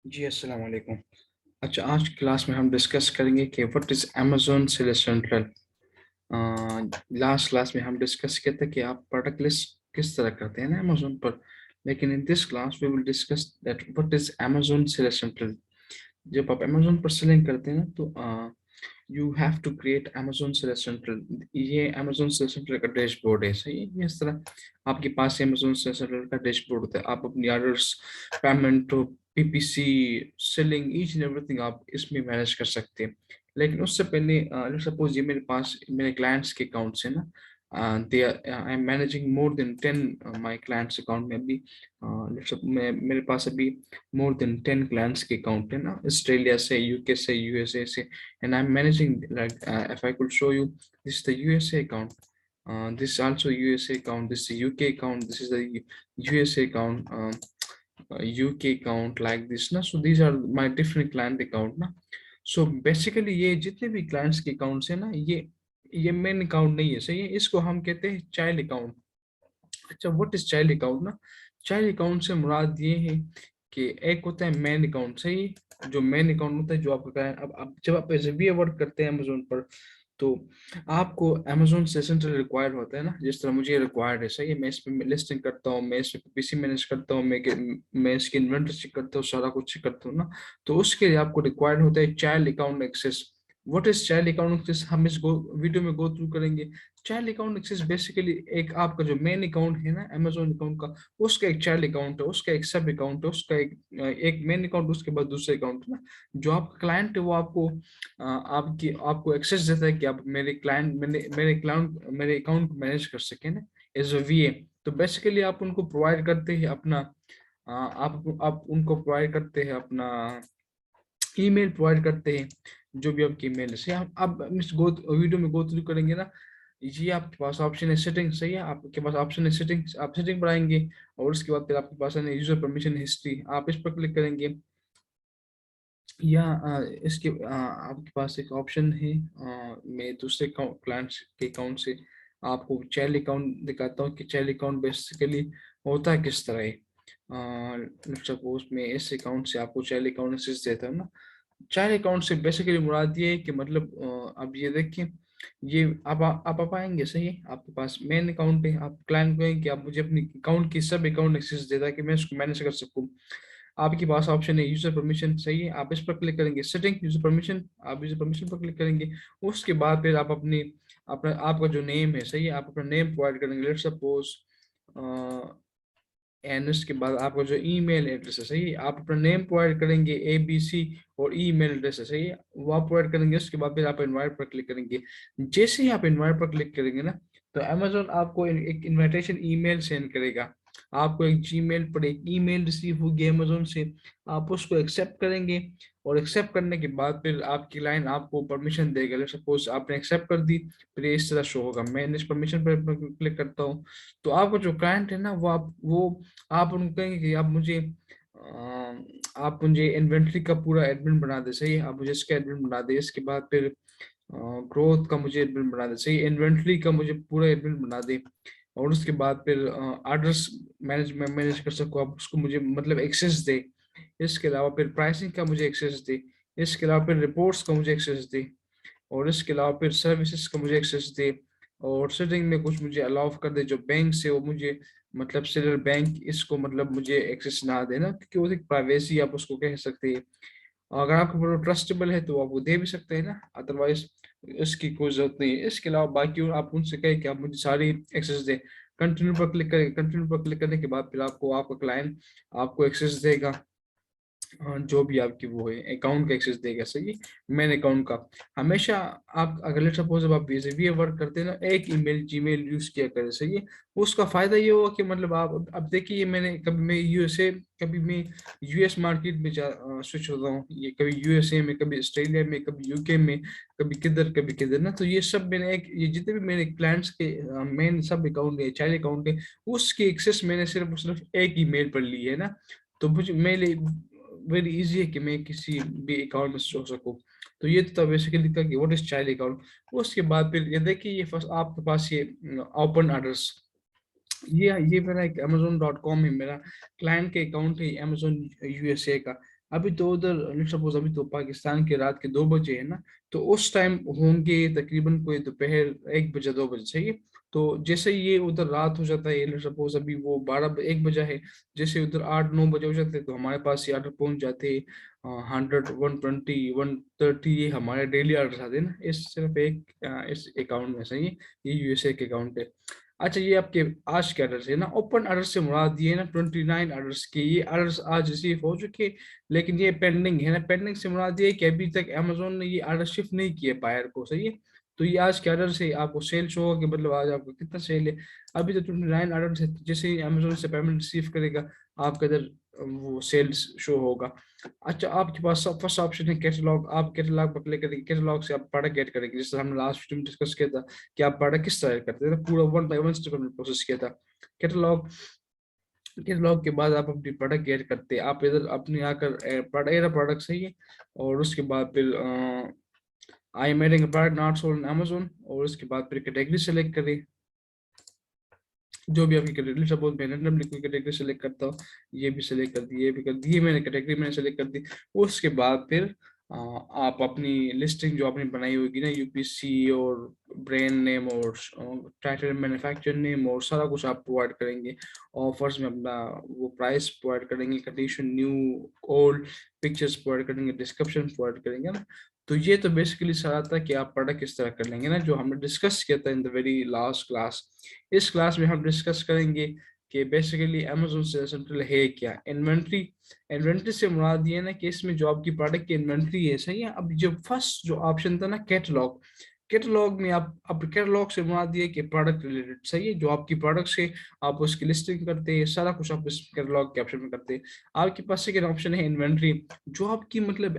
जी, अस्सलाम वालेकुम। अच्छा, आज की क्लास में हम डिस्कस करेंगे कि what is Amazon Seller central. Last class में हम डिस्कस किया था कि आप प्रोडक्ट लिस्ट किस तरह करते हैं ना अमेज़न पर, लेकिन in this class we will discuss that what is Amazon Seller Central. जब आप अमेज़न पर सेलिंग करते हैं ना तो you have to create Amazon Seller Central. ये अमेज़न सेलर सेंट्रल का डैशबोर्ड है, सही है? ये इस तरह आपके पास अमेज़न सेलर सेंट्रल का डैशबोर्ड होता है। आप अपनी orders, payment, PPC, selling, each and everything आप इसमें मैनेज कर सकते हैं। लेकिन उससे पहले सपोज ये मेरे पास मेरे क्लाइंट्स के अकाउंट्स है ना, they I am managing more than 10 my clients account में अभी। मेरे पास अभी मोर देन 10 क्लाइंट्स के अकाउंट है ना, ऑस्ट्रेलिया से, यूके से, यूएसए से, and I am managing like if I could show you, this is the USA account, this is also USA account, this is UK account, this is the USA account, UK account, like this ना. So these are my different client account ना. So basically ये जितने भी clients के accounts है ना, ये main account नहीं है, सही है? इसको हम कहते हैं child account। अच्छा, व्हाट इज चाइल्ड अकाउंट ना? चाइल्ड अकाउंट से मुराद ये है कि एक होता है मेन अकाउंट, सही है? जो मेन अकाउंट होता है जो आपका क्लाइंट, अब जब आप एज ए वर्क करते हैं अमेजोन पर, तो आपको अमेजोन से सेंट्रल रिक्वायर्ड होता है ना, जिस तरह मुझे रिक्वायर्ड है, सही है? मैं इस पे लिस्टिंग करता हूँ, मैं इस पे पीसी मैनेज करता हूँ, मैं इसकी इन्वेंटरी चेक करता हूँ, सारा कुछ चेक करता हूँ ना। तो उसके लिए आपको रिक्वायर्ड होता है child account access. What is child account access, हम इस वीडियो में गो थ्रू करेंगे। चाइल्ड अकाउंट एक्सेस बेसिकली एक आपका जो मेन अकाउंट है ना अमेजोन अकाउंट का, उसका एक चाइल्ड अकाउंट है, उसका एक सब अकाउंट है, उसका एक मेन अकाउंट, उसके बाद दूसरे अकाउंट है ना। जो आपका क्लाइंट है वो आपको आपको एक्सेस देता है कि आप मेरे अकाउंट को मैनेज कर सके ना, एज अ वीए। तो बेसिकली आप उनको प्रोवाइड करते हैं अपना, आप उनको प्रोवाइड करते हैं अपना ईमेल प्रोवाइड करते हैं, जो भी आपकी ईमेल है, सही है? आप इस गो वीडियो में गो थ्रू करेंगे ना। ये आपके पास ऑप्शन है सेटिंग, सही है? आपके पास ऑप्शन है सेटिंग, आप सेटिंग बढ़ाएंगे, और उसके बाद फिर आपके पास है यूजर परमिशन हिस्ट्री, आप इस पर क्लिक करेंगे। या आपके पास एक ऑप्शन है, मैं दूसरे क्लाइंट्स के अकाउंट से आपको चाइल्ड अकाउंट दिखाता हूँ कि चाइल्ड अकाउंट बेसिकली होता है किस तरह है। सपोज मैं इस अकाउंट से आपको चाइल्ड अकाउंट एक्सेस देता हूँ ना। चाइल्ड अकाउंट से बेसिकली मुराद ये है कि मतलब अब ये देखिए, ये आप आएंगे, सही है? आपके पास मेन अकाउंट है, आप क्लाइंट को कि आप मुझे अपनी अकाउंट की सब अकाउंट एक्सेस दे ताकि मैं इसको मैनेज कर सकूं। आपके पास ऑप्शन है यूजर परमिशन, सही है? आप इस पर क्लिक करेंगे, सेटिंग यूजर परमिशन, आप यूजर परमिशन पर क्लिक करेंगे। उसके बाद फिर आप अपनी अपना आपका जो नेम है, सही है? आप अपना नेम प्रोवाइड करेंगे, लेट्स सपोज, एंड उसके बाद आपका जो ईमेल एड्रेस है, सही है? आप अपना नेम प्रोवाइड करेंगे, ABC, और ईमेल एड्रेस है, सही है? वो आप प्रोवाइड करेंगे। उसके बाद फिर आप इनवाइट पर क्लिक करेंगे। जैसे ही आप इनवाइट पर क्लिक करेंगे ना, तो अमेजोन आपको एक इनविटेशन ईमेल सेंड करेगा। आपको एक जीमेल पर एक ईमेल रिसीव होगी अमेजोन से, आप उसको एक्सेप्ट करेंगे, और एक्सेप्ट करने के बाद फिर आपकी लाइन आपको परमिशन देगा। सपोज आपने एक्सेप्ट कर दी, फिर ये इस तरह शो होगा। मैं इस परमिशन पर क्लिक करता हूँ, तो आपका जो क्लाइंट है ना, आप उनको कहेंगे कि आप मुझे इन्वेंट्री का पूरा एडमिन बना दे, सही है? आप मुझे इसका एडमिन बना दे। इसके बाद फिर ग्रोथ का मुझे एडमिन बना दे, सही है? इन्वेंट्री का मुझे पूरा एडमिन बना दे। और उसके बाद फिर ऑर्डर्स मैनेज कर सको आप, उसको मुझे मतलब एक्सेस दे। इसके अलावा फिर प्राइसिंग का मुझे एक्सेस दे। इसके अलावा फिर रिपोर्ट्स का मुझे एक्सेस दे। और इसके अलावा फिर सर्विसेज का मुझे एक्सेस दे। और सेटिंग में कुछ मुझे अलाउ कर दे, जो बैंक से वो मुझे मतलब सेलर बैंक इसको मतलब मुझे एक्सेस ना देना, क्योंकि वो एक प्राइवेसी आप उसको कह सकते हैं। अगर आपको ट्रस्टेबल है तो आप वो दे भी सकते हैं ना, अदरवाइज इसकी कोई जरूरत नहीं है। इसके अलावा बाकी और आप उनसे कहें कि आप मुझे सारी एक्सेस दें। कंटिन्यू पर क्लिक करें, कंटिन्यू पर क्लिक करने के बाद फिर आपको आपका क्लाइंट आपको एक्सेस देगा। जो भी आपकी वो है अकाउंट का एक्सेस देगा, सही है? मेन अकाउंट का हमेशा आप अगर लेट सपोज अब आप वीए वर्क करते हैं ना, एक ईमेल जीमेल यूज किया करें, सही है? उसका फायदा ये होगा कि मतलब आप अब देखिए, मैंने कभी मैं यूएसए, कभी मैं यूएस मार्केट में स्विच होता हूँ, ये कभी यूएसए में, कभी ऑस्ट्रेलिया में, कभी यूके में, कभी किधर ना। तो ये सब मैंने एक ये जितने भी मेरे क्लाइंट्स के मेन सब अकाउंट है, चाइल्ड अकाउंट है, उसकी एक्सेस मैंने सिर्फ सिर्फ एक ईमेल पर ली है ना। तो मुझे मेरे वेरी इजी है कि मैं किसी भी अकाउंट में हो सकूं। तो ये तो बेसिकली था कि व्हाट इज चाइल्ड अकाउंट। उसके बाद फिर ये देखिए, ये फर्स्ट आपके पास ये ओपन ऑर्डर्स, ये मेरा एक amazon.com है, मेरा क्लाइंट के अकाउंट है amazon USA का। अभी तो उधर सपोज अभी तो पाकिस्तान के रात के 2 बजे है ना, तो उस टाइम होंगे तकरीबन कोई दोपहर 1 बजे 2 बजे चाहिए। तो जैसे ही ये उधर रात हो जाता है, सपोज अभी वो 1 बजा है, जैसे उधर 8 9 बजे हो जाते हैं, तो हमारे पास ये ऑर्डर पहुंच जाते हैं। 100 120 130 ये हमारे डेली ऑर्डर आते हैं ना, इस सिर्फ एक इस अकाउंट में। सही है, ये यूएसए के अकाउंट है। अच्छा, ये आपके आज के ऑर्डर है ना, ओपन ऑर्डर से मुराद ये ना 29 ऑर्डर्स के ये ऑर्डर्स आज रिसीव हो चुके, लेकिन ये पेंडिंग है ना। पेंडिंग से मुराद ये कि अभी तक अमेजोन ने ये ऑर्डर शिफ्ट नहीं किए बायर को। सही है, तो ये आज के ऑर्डर से आपको सेल शो होगा कि मतलब आज आपको कितना सेल है। अभी तो 29 ऑर्डर से, जैसे ही अमेजोन से पेमेंट रिसीव करेगा आपके इधर वो सेल्स शो होगा। अच्छा, आपके पास फर्स्ट ऑप्शन है कैटलॉग। आप कैटलॉग पर क्लिक करेंगे, कैटलॉग से आप प्रोडक्ट गेट करेंगे, जैसे हमने लास्ट वीडियो में डिस्कस किया था कि आप प्रोडक्ट किस तरह करते थे, पूरा 1 बाय 1 स्टेप हमने प्रोसेस किया था। कैटलॉग, कैटलॉग के बाद आप अपनी प्रोडक्ट गेट करते हैं, आप इधर अपने आकर प्रोडक्ट प्रोडक्ट सही है। और उसके बाद फिर I am adding product not sold in Amazon, और उसके बाद फिर कैटेगरी सेलेक्ट करें, जो भी आपकी कैटेगरी। सपोज मैं रैंडमली कोई कैटेगरी सेलेक्ट करता हूँ, ये भी सेलेक्ट कर दी, ये भी कर दी, ये मैंने कैटेगरी मैंने सेलेक्ट कर दी। उसके बाद फिर आप अपनी लिस्टिंग जो आपने बनाई होगी ना, यूपीसी और ब्रांड नेम और टाइटल मैन्युफैक्चर नेम और सारा कुछ आप प्रोवाइड करेंगे। ऑफर्स में अपना वो प्राइस प्रोवाइड करेंगे, condition new old, pictures provide करेंगे, डिस्क्रिप्शन प्रोवाइड करेंगे ना। तो ये तो बेसिकली सारा था कि आप प्रोडक्ट किस तरह कर लेंगे ना, जो हमने डिस्कस किया था in the very last class. इस क्लास में हम डिस्कस करेंगे कि बेसिकली अमेजोन सेल सेंट्रल है क्या। इन्वेंट्री, इन्वेंट्री से मुराद ये है ना कि इसमें जो आपकी प्रोडक्ट की इन्वेंट्री है। सही है, अब जो फर्स्ट जो ऑप्शन था ना कैटलॉग, कैटलॉग में आप अब कैटलॉग से मुराद ये कि प्रोडक्ट रिलेटेड। सही है, जो आपकी प्रोडक्ट से आप उसकी लिस्टिंग करते हैं, सारा कुछ आप इस कैटलॉग के ऑप्शन में करते हैं। आपके पास सेकेंड ऑप्शन है इन्वेंट्री, जो आपकी मतलब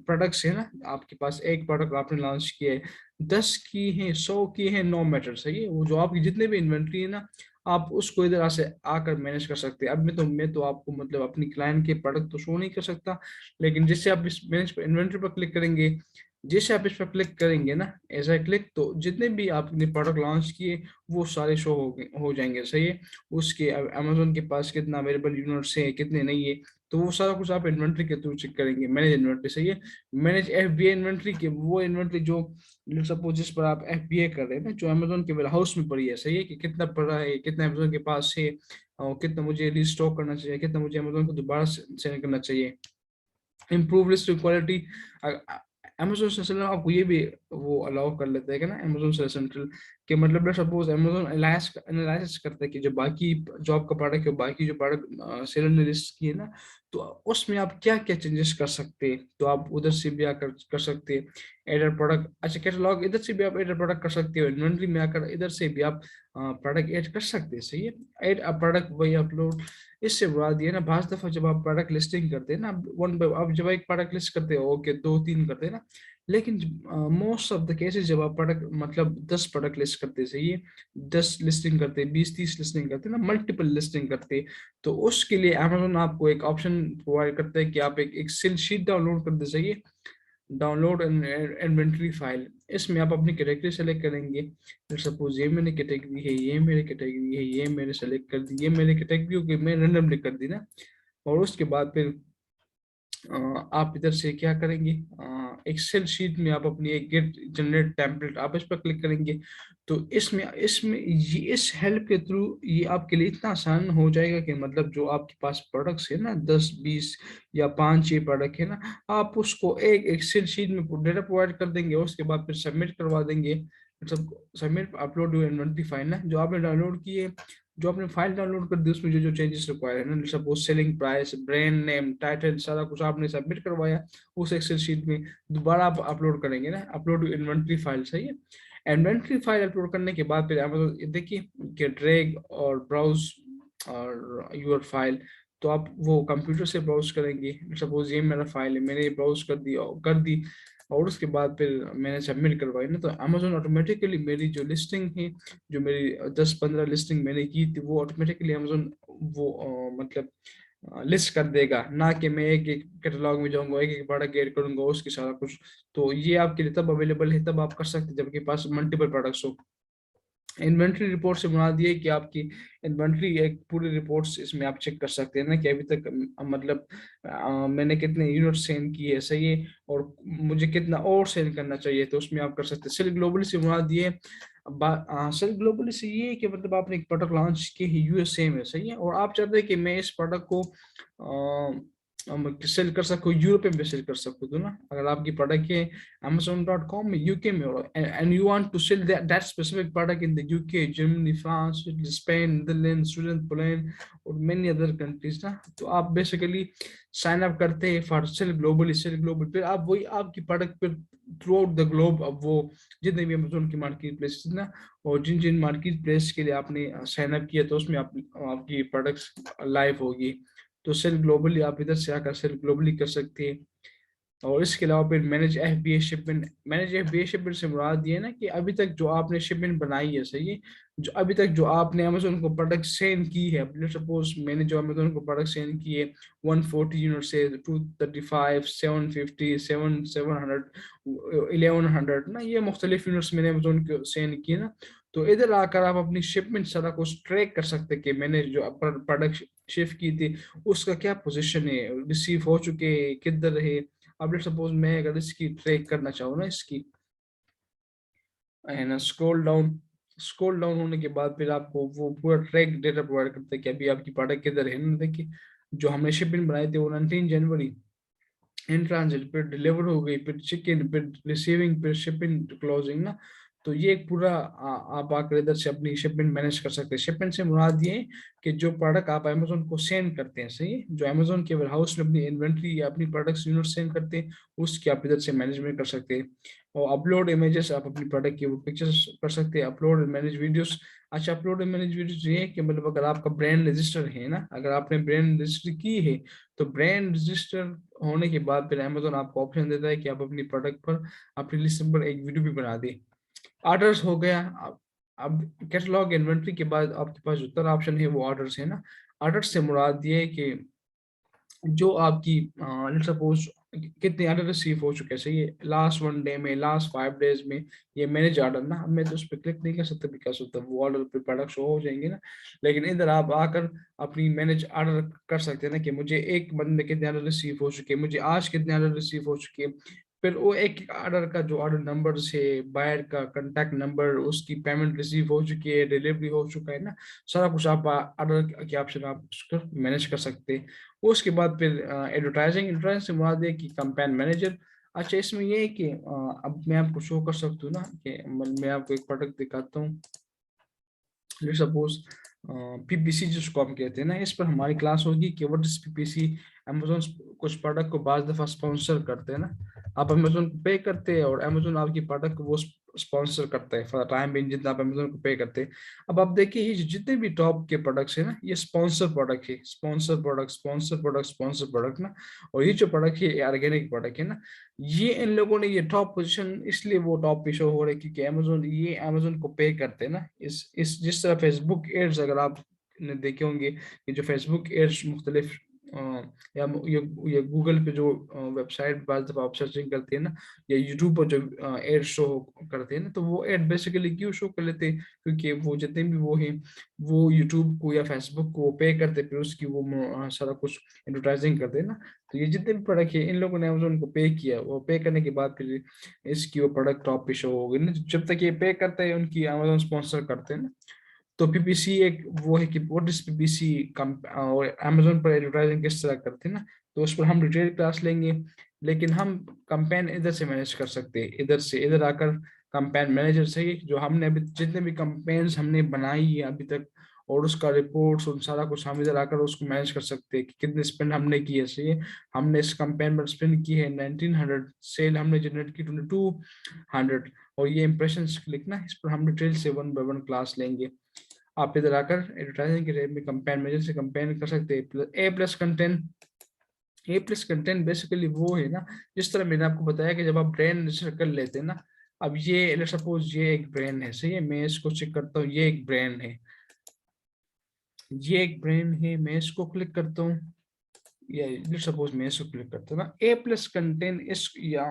प्रोडक्ट्स है ना, आपके पास एक प्रोडक्ट आपने लॉन्च किया है, 10 की है, 100 की है, नो मैटर। सही है, वो जो आपकी जितने भी इन्वेंट्री है ना, आप उसको इधर से आकर मैनेज कर सकते हैं। अब मैं तो आपको मतलब अपनी क्लाइंट के प्रोडक्ट तो शो नहीं कर सकता, लेकिन जैसे आप इस मैनेज पर इन्वेंट्री पर क्लिक करेंगे, जैसे आप इस पर क्लिक करेंगे ना, ऐसा क्लिक, तो जितने भी आपने प्रोडक्ट लॉन्च किए वो सारे शो हो जाएंगे। सही है, उसके अमेजोन के पास कितना अवेलेबल यूनिट्स है, कितने नहीं है, तो वो सारा कुछ आप इन्वेंट्री के थ्रू चेक करेंगे। Manage inventory. सही है, मैनेज एफबीए इन्वेंट्री के वो इन्वेंट्री जो सपोज जिस पर आप एफबीए कर रहे हैं ना, जो अमेजोन के वेयर हाउस में पड़ी है। सही है, कि कितना पड़ा है, कितना अमेजोन के पास है, और कितना मुझे रीस्टॉक करना चाहिए, कितना मुझे अमेजोन को दोबारा सेल करना चाहिए। Improve list quality, Amazon central आपको ये भी वो अलाउ कर लेता है कि ना, अमेजोन सेंट्रल के मतलब सपोज अमेजोन एनालिसिस करता है कि जो बाकी जो आपका प्रोडक्ट है, बाकी जो प्रोडक्ट सेलर ने लिस्ट की है ना, तो उसमें आप क्या क्या चेंजेस कर सकते हैं, तो आप उधर से भी आकर कर सकते हैं एडर प्रोडक्ट। अच्छा, कैटलॉग इधर से भी आप एडर प्रोडक्ट कर सकते हो, इन्वेंट्री में आकर इधर से भी आप प्रोडक्ट ऐड कर सकते हैं। सही है, ऐड अ प्रोडक्ट वही अपलोड। इससे बुरा दिया ना, बाज दफा जब आप प्रोडक्ट लिस्टिंग करते हैं ना, वन बाय आप जब एक प्रोडक्ट लिस्ट करते हो, ओके 2 3 करते हैं ना, लेकिन मोस्ट ऑफ द केसेस जब आप प्रोडक्ट मतलब 10 प्रोडक्ट लिस्ट करते, सही है, 10 लिस्टिंग करते, 20 30 लिस्टिंग करते ना, मल्टीपल लिस्टिंग करते, तो उसके लिए अमेजोन आपको एक ऑप्शन प्रोवाइड करता है कि आप एक एक्सेल शीट डाउनलोड कर दे। सही है, डाउनलोड इन्वेंट्री फाइल, इसमें आप अपनी कैटेगरी सेलेक्ट करेंगे। सपोज ये मेरी कैटेगरी है, ये मेरी कैटेगरी है, ये मैंने सेलेक्ट कर दी, ये मेरी कैटेगरी की मैं रैंडमली कर दी ना। और उसके बाद फिर आप इधर से क्या करेंगे, एक्सेल शीट में आप अपनी एक गेट जनरेट टेम्पलेट आप इस पर क्लिक करेंगे। तो इसमें इसमें ये इस हेल्प के थ्रू ये आपके लिए इतना आसान हो जाएगा कि मतलब जो आपके पास प्रोडक्ट्स है ना, 10 20 या 5 6 प्रोडक्ट है ना, आप उसको एक एक्सेल शीट में डेटा प्रोवाइड कर देंगे, उसके बाद फिर सबमिट करवा देंगे। मतलब submit upload you inventory file ना, जो आपने डाउनलोड की है, जो आपने फाइल डाउनलोड कर दी, उसमें जो जो चेंजेस रिक्वायर है ना, suppose selling price, brand name, title, सारा कुछ आपने सबमिट करवाया, उस एक्सेल शीट में दोबारा आप अपलोड करेंगे ना, अपलोड इन्वेंट्री फाइल। सही है, इन्वेंट्री फाइल अपलोड करने के बाद फिर अमेजोन देखिए कि ड्रैग और ब्राउज और यूर फाइल, तो आप वो कंप्यूटर से ब्राउज करेंगे। सपोज ये मेरा फाइल है, मैंने ये ब्राउज कर दी और उसके बाद फिर मैंने सबमिट करवाई ना, तो अमेजोन ऑटोमेटिकली मेरी जो लिस्टिंग है, जो मेरी 10 15 लिस्टिंग मैंने की थी, वो ऑटोमेटिकली अमेजोन वो मतलब लिस्ट कर देगा, ना कि मैं एक एक कैटलॉग में जाऊंगा, एक एक प्रोडक्ट ऐड करूंगा उसकी सारा कुछ। तो ये आपके लिए तब अवेलेबल है, तब आप कर सकते हैं जबकि पास मल्टीपल प्रोडक्ट्स हो। इन्वेंट्री रिपोर्ट से मुराद ये है कि आपकी इन्वेंट्री एक पूरी रिपोर्ट्स इसमें आप चेक कर सकते हैं ना कि अभी तक मतलब मैंने कितने यूनिट सेल किए, सही है, और मुझे कितना और सेल करना चाहिए, तो उसमें आप कर सकते हैं। सेल ग्लोबली से मुराद ये सेल ग्लोबली से ये है कि मतलब आपने एक प्रोडक्ट लॉन्च किए है यूएसए में, सही है, और आप चाहते हैं कि मैं इस प्रोडक्ट को सेल कर सकूँ, यूरोप में भी सेल कर सकूँ, तो ना अगर आपकी प्रोडक्ट है Amazon.com में यूके में, और and you want to sell that specific product in the UK, Germany, France, Spain, Netherland, Sweden, Poland और मेनी अदर कंट्रीज ना, तो आप बेसिकली साइन अप करते हैं for sell globally, sell global, फिर आप वही आपकी प्रोडक्ट फिर थ्रू आउट द ग्लोब, अब वो जितने भी अमेजोन की मार्केट प्लेस ना, और जिन जिन मार्केट प्लेस के लिए आपने साइन अप किया, तो उसमें आपकी प्रोडक्ट्स लाइव होगी। तो सेल ग्लोबली आप इधर से आकर सेल ग्लोबली कर सकते हैं। और इसके अलावा फिर मैनेज एफबीए शिपमेंट से मुराद ये है ना कि अभी तक जो आपने शिपमेंट बनाई है, सही है, जो अभी तक जो आपने अमेजोन को प्रोडक्ट सेंड की है, लेट्स सपोज मैंने जो अमेजोन को प्रोडक्ट सेंड की है 140 यूनिट से 235, 750, 700, 1100 ना, ये मुख्तलिफ यूनिट्स मैंने अमेजोन को सेंड की ना, तो इधर आकर आप अपनी शिपमेंट सारा कुछ ट्रैक कर सकते हैं कि मैंने जो प्रोडक्ट शिफ्ट की थी उसका क्या पोजीशन है, रिसीव हो चुके हैं, किधर है। अब लेट सपोज मैं अगर इसकी ट्रैक करना चाहूँ ना, इसकी है ना, स्क्रॉल डाउन होने के बाद फिर आपको वो पूरा ट्रैक डेटा प्रोवाइड करता है कि अभी आपकी प्रोडक्ट किधर है ना। देखिए जो हमने शिपिंग बनाई थी वो 19 जनवरी इन ट्रांजिट, फिर डिलीवर हो गई, फिर चिकन, फिर रिसीविंग, फिर शिपिंग, क्लोजिंग ना। तो ये एक पूरा आप आकर इधर से अपनी शिपमेंट मैनेज कर सकते हैं। शिपमेंट से मुराद ये है कि जो प्रोडक्ट आप अमेजोन को सेंड करते हैं, सही है, जो अमेजोन के वेयर हाउस में अपनी इन्वेंट्री या अपनी प्रोडक्ट्स यूनिट सेंड करते हैं, उसकी आप इधर से मैनेजमेंट कर सकते हैं। और अपलोड इमेजेस, आप अपनी प्रोडक्ट की वो पिक्चर्स कर सकते हैं। अपलोड मैनेज वीडियोस, अच्छा अपलोड मैनेज वीडियोस ये है कि मतलब अगर आपका ब्रांड रजिस्टर है ना, अगर आपने ब्रांड रजिस्टर की है, तो ब्रांड रजिस्टर होने के बाद फिर अमेजोन आपको ऑप्शन देता है कि आप अपनी प्रोडक्ट पर अपनी लिस्ट पर एक वीडियो भी बना दे। ऑर्डर्स हो गया। अब कैटलॉग इन्वेंट्री के बाद आपके पास जो तरह ऑप्शन है वो ऑर्डर्स है ना। ऑर्डर्स से मुराद ये है कि जो आपकी लेट्स सपोज कितने ऑर्डर रिसीव हो चुके हैं, सही है, लास्ट 1 डे में, लास्ट 5 डेज में, ये मैनेज ऑर्डर ना, अब मैं तो उस पर क्लिक नहीं कर सकता बिकॉज होता वो ऑर्डर पे प्रोडक्ट शो हो जाएंगे ना। लेकिन इधर आप आकर अपनी मैनेज ऑर्डर कर सकते हैं ना कि मुझे एक बंदे कितने ऑर्डर रिसीव हो चुके हैं, मुझे आज कितने ऑर्डर रिसीव हो चुके हैं, फिर वो एक ऑर्डर का जो ऑर्डर नंबर से बायर का कांटेक्ट नंबर, उसकी पेमेंट रिसीव हो चुकी है, डिलीवरी हो चुका है ना, सारा कुछ आप ऑर्डर के ऑप्शन आप मैनेज कर सकते हैं। उसके बाद फिर एडवर्टाइजिंग, एडवर्टाइजिंग से मुराद है कि कैंपेन मैनेजर। अच्छा इसमें ये है कि अब मैं आपको शो कर सकता हूँ ना कि मैं आपको एक प्रोडक्ट दिखाता हूँ। लेट्स सपोज पीपीसी जिसको हम कहते हैं ना, इस पर हमारी क्लास होगी कि व्हाट इज पीपीसी। अमेजोन कुछ प्रोडक्ट को बाज दफा स्पॉन्सर करते हैं ना, आप अमेजोन को पे करते हैं और अमेजोन आपकी प्रोडक्ट को वो स्पॉन्सर करता है फॉर टाइम बिंग, जितना आप अमेजोन को पे करते हैं। अब आप देखिए ये जितने भी टॉप के प्रोडक्ट्स है ना, ये स्पॉन्सर प्रोडक्ट है, sponsor product, sponsor product, sponsor product ना। और ये जो प्रोडक्ट है ऑर्गेनिक प्रोडक्ट है ना, ये इन लोगों ने ये टॉप पोजीशन इसलिए वो टॉप पे शो हो रहे हैं क्योंकि अमेजोन, ये अमेजोन को पे करते हैं ना। इस जिस तरह फेसबुक एड्स अगर आप ने देखे होंगे कि जो फेसबुक एड्स मुख्तलिफ या ये गूगल पे जो वेबसाइट बाज दफा आप सर्चिंग करते हैं ना, या यूट्यूब पर जो एड शो करते हैं ना, तो वो एड बेसिकली क्यों शो कर लेते हैं, क्योंकि वो जितने भी वो हैं वो यूट्यूब को या फेसबुक को पे करते, फिर उसकी वो सारा कुछ एडवर्टाइजिंग करते हैं ना। तो ये जितने भी प्रोडक्ट है इन लोगों ने अमेजोन को पे किया, वो पे करने के बाद फिर इसकी वो प्रोडक्ट टॉप पे शो हो गई ना। जब तक ये पे करते हैं उनकी अमेजोन स्पॉन्सर करते हैं ना। तो पीपीसी एक वो है कि व्हाट इज पीपीसी और अमेजोन पर एडवर्टाइजिंग किस तरह करते हैं ना, तो उस पर हम डिटेल क्लास लेंगे। लेकिन हम कंपेन इधर से मैनेज कर सकते हैं, इधर से इधर आकर कंपेन मैनेजर से ही जो हमने अभी जितने भी कंपेन्स हमने बनाई है अभी तक, और उसका रिपोर्ट्स और सारा कुछ हम इधर आकर उसको मैनेज कर सकते हैं कि कितने स्पेंड हमने किए, सही है। हमने इस कंपेन पर स्पेंड की है 1900, सेल हमने जनरेट की 2200, और ये इंप्रेशन लिखना, इस पर हम डिटेल से 1 बाय 1 क्लास लेंगे। आप इधर आकर एडवर्टाइजिंग के रेट में कंपेयर मेजर से कंपेयर कर सकते हैं। ए प्लस कंटेंट बेसिकली वो है ना, जिस तरह मैंने आपको बताया कि जब आप ब्रांड रजिस्टर कर लेते हैं ना, अब ये लेट्स सपोज ये एक ब्रांड है, सही है, मैं इसको चेक करता हूँ, ये एक ब्रांड है, ये एक ब्रांड है, मैं इसको क्लिक करता हूँ, या लेट्स सपोज मैं इसको क्लिक करता हूँ ना, ए प्लस कंटेंट इस या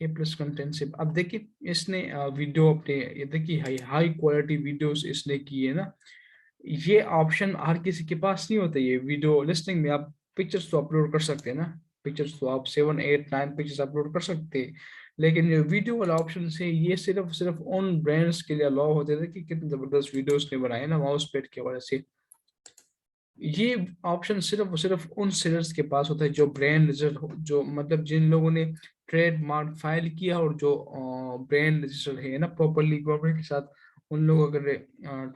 ए प्लस कंटेंट से। अब देखिए इसने वीडियो अपने, ये देखिए हाई क्वालिटी वीडियोस इसने की है ना। ये ऑप्शन हर किसी के पास नहीं होता। ये वीडियो लिस्टिंग में आप पिक्चर्स तो अपलोड कर सकते हैं ना, पिक्चर्स तो आप 7 8 9 पिक्चर्स अपलोड कर सकते हैं, लेकिन ये वीडियो वाला ऑप्शन से ये सिर्फ सिर्फ उन ब्रांड्स के लिए अलाउ होते थे कि कितने जबरदस्त वीडियोस ने बनाए ना माउस पैड की वजह से। ये ऑप्शन सिर्फ सिर्फ उन सेलर्स के पास होता है जो ब्रांड रजिस्टर, जो मतलब जिन लोगों ने ट्रेडमार्क फाइल किया और जो ब्रांड रजिस्टर है ना प्रॉपरली गवर्नमेंट के साथ, उन लोग अगर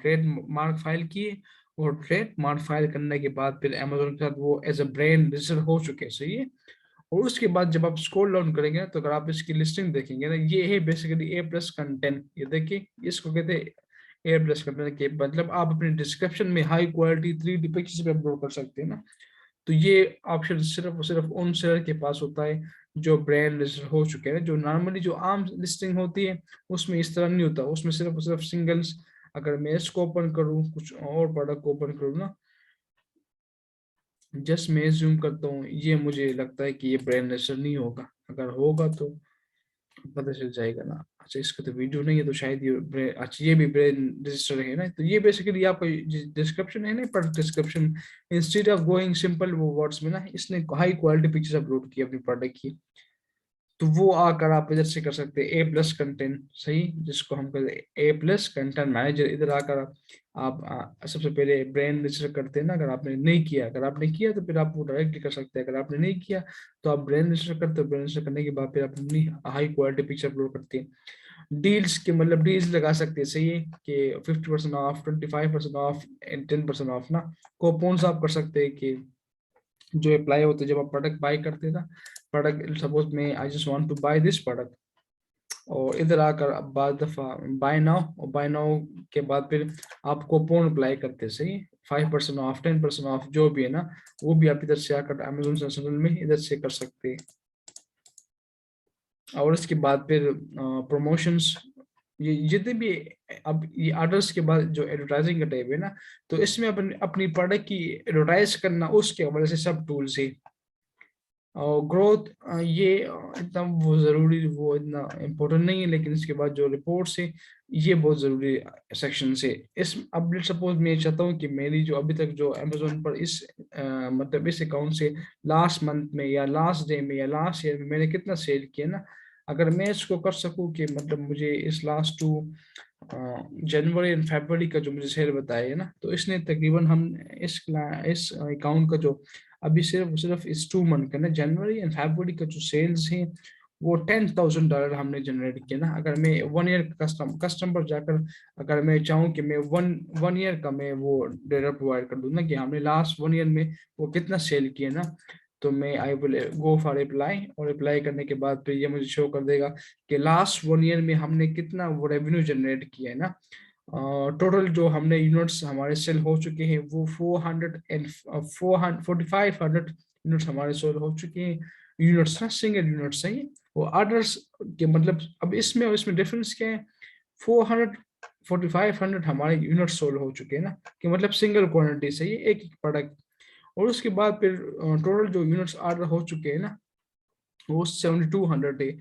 ट्रेडमार्क फाइल किए और ट्रेडमार्क फाइल करने के बाद फिर अमेजोन के साथ वो एज अ ब्रांड रजिस्टर हो चुके हैं, सही है। और उसके बाद जब आप स्क्रॉल डाउन करेंगे ना, तो अगर आप इसकी लिस्टिंग देखेंगे ना, ये है बेसिकली ए प्लस कंटेंट। ये देखिए इसको कहते हैं ए प्लस कंटेंट के मतलब आप अपने डिस्क्रिप्शन में हाई क्वालिटी 3D पिक्चर्स भी अपलोड कर सकते हैं ना। तो ये ऑप्शन सिर्फ सिर्फ उन सेलर के पास होता है जो ब्रांड रजिस्टर हो चुके हैं। जो नॉर्मली जो आम लिस्टिंग होती है उसमें इस तरह नहीं होता, उसमें सिर्फ सिर्फ सिंगल्स। अगर मैं इसको ओपन करूँ, कुछ और प्रोडक्ट को ओपन करूँ ना, जस्ट मैं जूम करता हूँ, ये मुझे लगता है कि ये ब्रांड रजिस्टर नहीं होगा। अगर होगा तो पता चल जाएगा ना। अच्छा इसका तो वीडियो नहीं है, तो शायद ये अच्छा ये भी ब्रांड रजिस्टर है ना। तो ये बेसिकली आपका डिस्क्रिप्शन है ना, पर description instead of going simple वो वर्ड्स में ना, इसने हाई क्वालिटी पिक्चर्स अपलोड की अपनी प्रोडक्ट की। तो वो आकर आप इधर से कर सकते हैं ए प्लस कंटेंट, सही, जिसको हम कहते हैं ए प्लस कंटेंट मैनेजर। इधर आकर आप सबसे पहले ब्रांड रजिस्टर करते हैं ना। अगर आपने नहीं किया, अगर आपने किया तो फिर आप वो डायरेक्टली कर सकते हैं। अगर आपने नहीं किया तो आप ब्रांड रजिस्टर करते हो, ब्रांड रजिस्टर करने के बाद फिर आप अपनी हाई क्वालिटी पिक्चर अपलोड करते हैं। डील्स के मतलब डील्स लगा सकते हैं, सही है, कि 50% ऑफ, 25% ऑफ एंड 10% ऑफ ना। कूपन्स आप कर सकते हैं कि जो अप्लाई होते हैं जब आप प्रोडक्ट बाय करते हैं ना। प्रोडक्ट सपोज मैं I just want to buy this product, और इधर आकर अब बाद दफा बाय नाउ, और बाय नाउ के बाद फिर आप कूपन अप्लाई करते हैं, सही। 5% ऑफ, 10% ऑफ जो भी है ना, वो भी आप इधर से आकर अमेजोन सेशनल में इधर से कर सकते हैं। और इसके बाद फिर प्रमोशंस, ये जितने भी, अब ये ऑर्डर्स के बाद जो एडवर्टाइजिंग का टाइप है ना, तो इसमें अपनी अपनी प्रोडक्ट की एडवर्टाइज करना, उसके वजह से सब टूल्स है। और ग्रोथ ये इतना वो जरूरी, वो इतना इम्पोर्टेंट नहीं है, लेकिन इसके बाद जो रिपोर्ट्स है ये बहुत जरूरी सेक्शन से। इस अब सपोज मैं चाहता हूँ कि मेरी जो अभी तक जो अमेजोन पर इस मतलब इस अकाउंट से लास्ट मंथ में या लास्ट डे में या लास्ट ईयर में मैंने कितना सेल किया ना, अगर मैं इसको कर सकूँ कि मतलब मुझे इस लास्ट 2 जनवरी एंड फरवरी का जो मुझे सेल बताया है ना, तो इसने तकरीबन हम इस अकाउंट का जो अभी सिर्फ सिर्फ इस 2 मंथ का ना, जनवरी एंड फरवरी का जो सेल्स है वो $10,000 हमने जनरेट किया ना। अगर मैं 1 ईयर का कस्टम पर जाकर अगर मैं चाहूँ कि मैं वन वन ईयर का मैं वो डेटा प्रोवाइड कर दूँ ना, कि हमने लास्ट 1 ईयर में वो कितना सेल किया ना, तो मैं I will go for apply, और अप्लाई करने के बाद फिर ये मुझे शो कर देगा कि लास्ट 1 ईयर में हमने कितना वो रेवेन्यू जनरेट किया है ना। टोटल जो हमने यूनिट्स हमारे सेल हो चुके हैं वो 400 यूनिट्स हमारे सेल हो चुके हैं। यूनिट्स ना, सिंगल यूनिट्स है ये। वो ऑर्डर्स के मतलब अब इसमें और इसमें डिफरेंस क्या है, 400 4,500 हमारे यूनिट सोल्ड हो चुके हैं ना, कि मतलब सिंगल क्वांटिटी से ये एक एक प्रोडक्ट। और उसके बाद फिर टोटल जो यूनिट्स ऑर्डर हो चुके हैं ना, वो 7,200 है।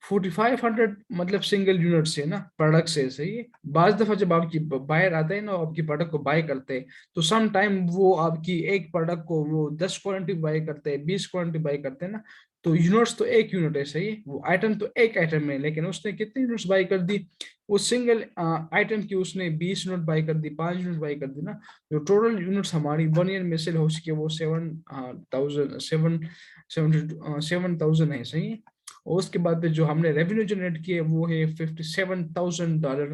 4,500 मतलब सिंगल यूनिट से ना, प्रोडक्ट से, सही है। बाज दफा जब आपकी बायर आता है ना, आपकी प्रोडक्ट को बाय करते हैं, तो सम टाइम वो आपकी एक प्रोडक्ट को वो 10 क्वांटिटी बाय करते हैं, 20 क्वांटिटी बाय करते हैं ना। तो यूनिट्स तो एक यूनिट है, सही है, वो आइटम तो एक आइटम है, लेकिन उसने कितनी यूनिट्स बाय कर दी, उस सिंगल आइटम की उसने 20 यूनिट बाय कर दी, 5 यूनिट बाय कर दी ना। जो टोटल यूनिट्स हमारी 1 ईयर में सेल हो सके वो 7,000 है, सही है। और उसके बाद जो हमने रेवेन्यू जनरेट किए वो है $57,000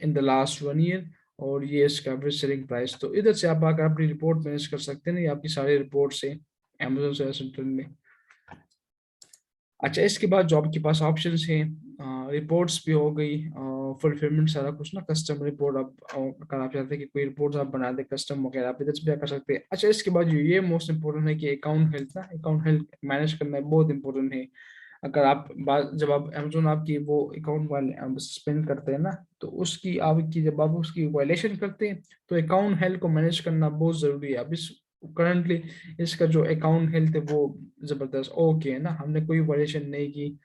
इन द लास्ट 1 ईयर। और ये इसका एवरेज सेलिंग प्राइस, तो इधर से आप आकर अपनी रिपोर्ट मैनेज कर सकते हैं ना, ये आपकी सारी रिपोर्ट से अमेजोन सेल सेंटर में। अच्छा इसके बाद जो आपके पास ऑप्शन हैं, रिपोर्ट्स भी हो गई, फुलफिलमेंट सारा कुछ ना, कस्टम रिपोर्ट। आप अगर आप चाहते हैं कि कोई रिपोर्ट आप बना दे कस्टम वगैरह, आप इधर से भी कर सकते हैं। अच्छा इसके बाद ये मोस्ट इंपॉर्टेंट है कि अकाउंट हेल्थ ना, अकाउंट हेल्थ मैनेज करना बहुत इंपॉर्टेंट है। अगर आप जब आप अमेजोन आपकी वो अकाउंट वाले सस्पेंड करते हैं ना, तो उसकी आपकी जब आप उसकी वायलेशन करते हैं, तो अकाउंट हेल्थ को मैनेज करना बहुत जरूरी है। अब इस करंटली इसका जो अकाउंट हेल्थ है वो जबरदस्त ओके है ना, हमने कोई वायलेशन नहीं की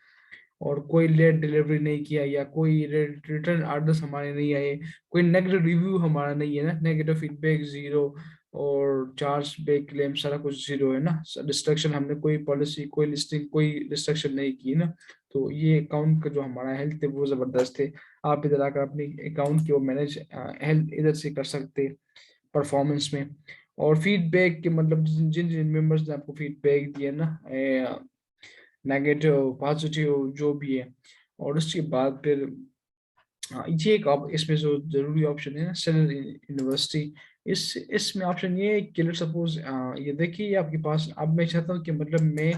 और कोई लेट डिलीवरी नहीं किया या कोई रिटर्न ऑर्डर्स हमारे नहीं आए, कोई नेगेटिव रिव्यू हमारा नहीं है ना, नेगेटिव फीडबैक जीरो, और चार्ज बैक क्लेम सारा कुछ जीरो है ना, डिस्ट्रक्शन हमने कोई पॉलिसी कोई लिस्टिंग कोई डिस्ट्रक्शन नहीं की ना। तो ये अकाउंट का जो हमारा हेल्थ है वो जबरदस्त है। आप इधर आकर अपनी अकाउंट की वो मैनेज हेल्थ इधर से कर सकते परफॉर्मेंस में। और फीडबैक के मतलब जिन जिन जिन मेंबर्स ने आपको फीडबैक दिया ना, नेगेटिव पॉजिटिव जो भी है, और उसके बाद फिर ये एक इसमें जो जरूरी ऑप्शन है ना सेलर यूनिवर्सिटी, इसमें ऑप्शन ये है कि सपोज ये देखिए आपके पास, अब मैं चाहता हूँ कि मतलब मैं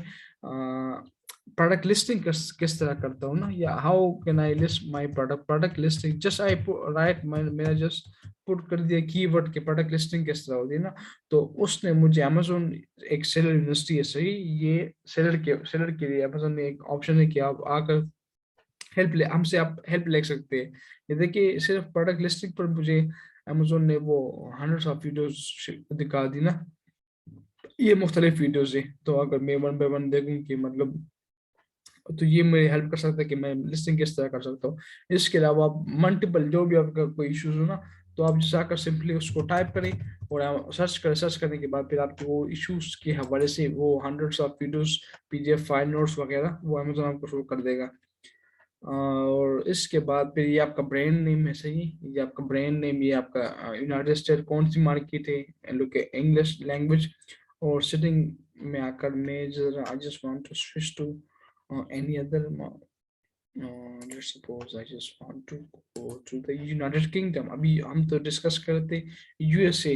प्रोडक्ट लिस्टिंग किस तरह करता हूँ ना, या how can I list my product listing, just I right मैंने जस्ट पुट कर दिया कीवर्ड के प्रोडक्ट लिस्टिंग किस तरह होती है ना, तो उसने मुझे अमेजोन एक सेलर यूनिवर्सिटी है सही, ये सेलर के लिए अमेजोन में एक ऑप्शन है कि आप आकर हेल्प ले हमसे आप हेल्प ले सकते हैं। ये देखिए सिर्फ प्रोडक्ट लिस्टिंग पर मुझे अमेजोन ने वो हंड्रेड्स ऑफ वीडियोस दिखा दी ना, ये मुख्तलिफ वीडियोस है, तो अगर मैं वन बाय वन देखूं कि मतलब, तो ये मेरी हेल्प कर सकता है कि मैं लिस्टिंग किस तरह कर सकता हूँ। इसके अलावा आप मल्टीपल जो भी आपका कोई इश्यूज हो ना, तो आप जाकर सिंपली उसको टाइप करें और सर्च करने के बाद फिर आपके वो इश्यूज के हवाले से वो hundreds of videos PDF file notes वगैरह वो अमेजोन आपको शो कर देगा। और इसके बाद फिर ये आपका ब्रांड नेम है सही, ये आपका ब्रांड नेम, ये आपका यूनाइटेड स्टेट कौन सी मार्केट है, लोग के इंग्लिश लैंग्वेज, और सिटिंग में आकर मैं जरा I just want to switch to any other, let's suppose I just want to go to the United Kingdom, अभी हम तो डिस्कस करते यूएसए।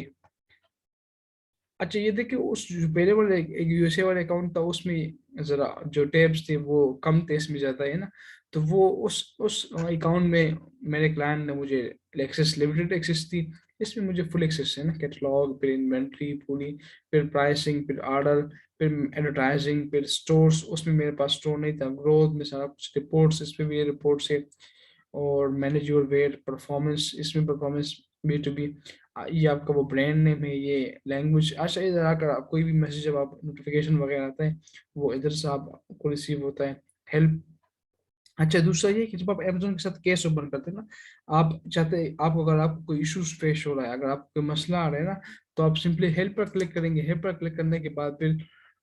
अच्छा ये देखिए उस जो पहले वाले एक यूएसए वाले अकाउंट था उसमें जरा जो टैब्स थे वो कम थे, इसमें ज्यादा है ना, तो वो उस अकाउंट में मेरे क्लाइंट ने मुझे एक्सेस लिमिटेड एक्सेस थी, इसमें मुझे फुल एक्सेस है ना, कैटलॉग फिर इन्वेंट्री पूरी, फिर प्राइसिंग फिर ऑर्डर फिर एडवर्टाइजिंग फिर स्टोर्स, उसमें मेरे पास स्टोर नहीं था, ग्रोथ में सारा कुछ रिपोर्ट्स, इसमें भी रिपोर्ट्स है, और मैनेज योर वेट परफॉर्मेंस, इसमें परफॉर्मेंस बी टू बी, ये आपका वो ब्रांड नेम है, ये लैंग्वेज। अच्छा इधर आकर आप कोई भी मैसेज जब आप नोटिफिकेशन वगैरह आता है वो इधर से आपको रिसीव होता है, हेल्प। अच्छा दूसरा ये कि जब आप अमेजोन के साथ केस ओपन करते हैं ना, आप चाहते आप अगर आपको कोई इश्यूज फेस हो रहा है, अगर आपको कोई मसला आ रहा है ना, तो आप सिंपली हेल्प पर क्लिक करेंगे, हेल्प पर क्लिक करने के बाद फिर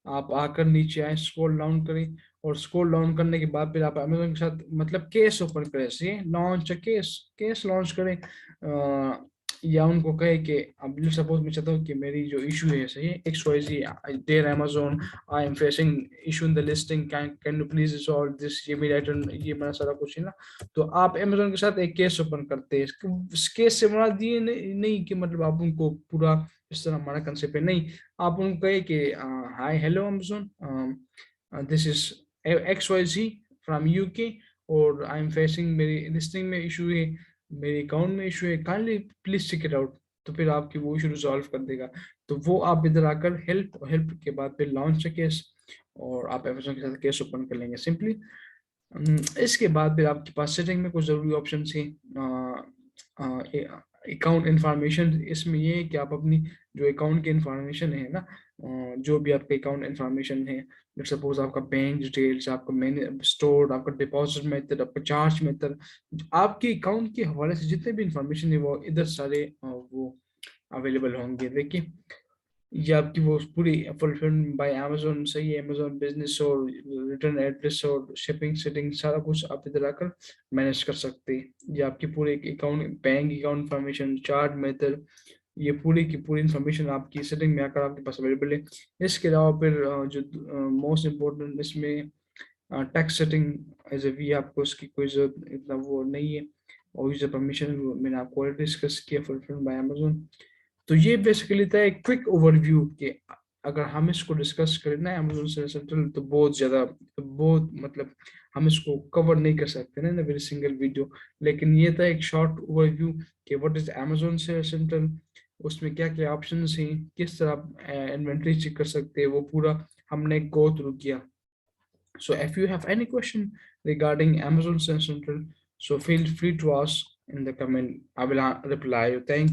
आप आकर नीचे आए, स्क्रॉल डाउन करें, और स्क्रॉल डाउन करने के बाद फिर आप अमेजोन के साथ मतलब केस ओपन करें, से लॉन्च केस, केस लॉन्च करें, या उनको कहे कि अब सपोज मैं चाहता हूँ कि मेरी जो इशू है सही X Y Z there Amazon, I am facing issue in the listing, can you please solve this, ये मेरा रिटर्न ये मेरा सारा कुछ है ना, तो आप अमेजोन के साथ एक केस ओपन करते हैं। इस केस से मुराद ये नहीं कि मतलब आप उनको पूरा इस तरह हमारा कंसेप्ट है नहीं, आप उनको कहे कि hi hello Amazon, this is X Y Z from UK, और आई एम फेसिंग मेरी लिस्टिंग में इशू है, मेरे अकाउंट में इशू है, kindly please check it out, तो फिर आपकी वो इशू रिजॉल्व कर देगा। तो वो आप इधर आकर हेल्प हेल्प के बाद फिर लॉन्च केस, और आप अमेजोन के साथ केस ओपन कर लेंगे सिंपली। इसके बाद फिर आपके पास सेटिंग में कुछ ज़रूरी ऑप्शन है, अकाउंट इंफॉर्मेशन, इसमें ये है कि आप अपनी जो अकाउंट की इंफॉर्मेशन है ना, जो भी आपका अकाउंट इंफॉर्मेशन है, सपोज आपका बैंक डिटेल्स, आपका मैंने स्टोर, आपका डिपॉजिट मेथड, आपका चार्ज मेथड, आपके अकाउंट के हवाले से जितने भी इंफॉर्मेशन है वो इधर सारे वो अवेलेबल होंगे। देखिए ये आपकी वो पूरी फुलफिल्ड बाय अमेजोन सही है, अमेजोन बिजनेस और रिटर्न एड्रेस और शिपिंग सेटिंग सारा कुछ आप इधर आकर मैनेज कर सकते हैं। ये आपकी पूरे account bank account information chart method, ये पूरी की पूरी इंफॉर्मेशन आपकी सेटिंग में आकर आपके पास अवेलेबल है। इसके अलावा फिर जो मोस्ट इम्पोर्टेंट इसमें tax setting as a V, आपको उसकी कोई जरूरत इतना वो नहीं है, और यूजर परमिशन मैंने आपको ऑलरेडी डिस्कस किया फुलफिल्ड बाय अमेजोन। तो ये बेसिकली था एक क्विक ओवरव्यू के, अगर हम इसको डिस्कस करें ना अमेजोन से सेंट्रल, तो बहुत ज्यादा बहुत मतलब हम इसको कवर नहीं कर सकते ना वेरी सिंगल वीडियो, लेकिन ये था एक शॉर्ट ओवरव्यू कि व्हाट इज अमेजोन से सेंट्रल, उसमें क्या क्या ऑप्शंस हैं, किस तरह इन्वेंटरी चेक कर सकते हैं, वो पूरा हमने गो थ्रू किया। So if you have any question regarding Amazon Search Central, so feel free to ask in the comment. I will reply you. Thank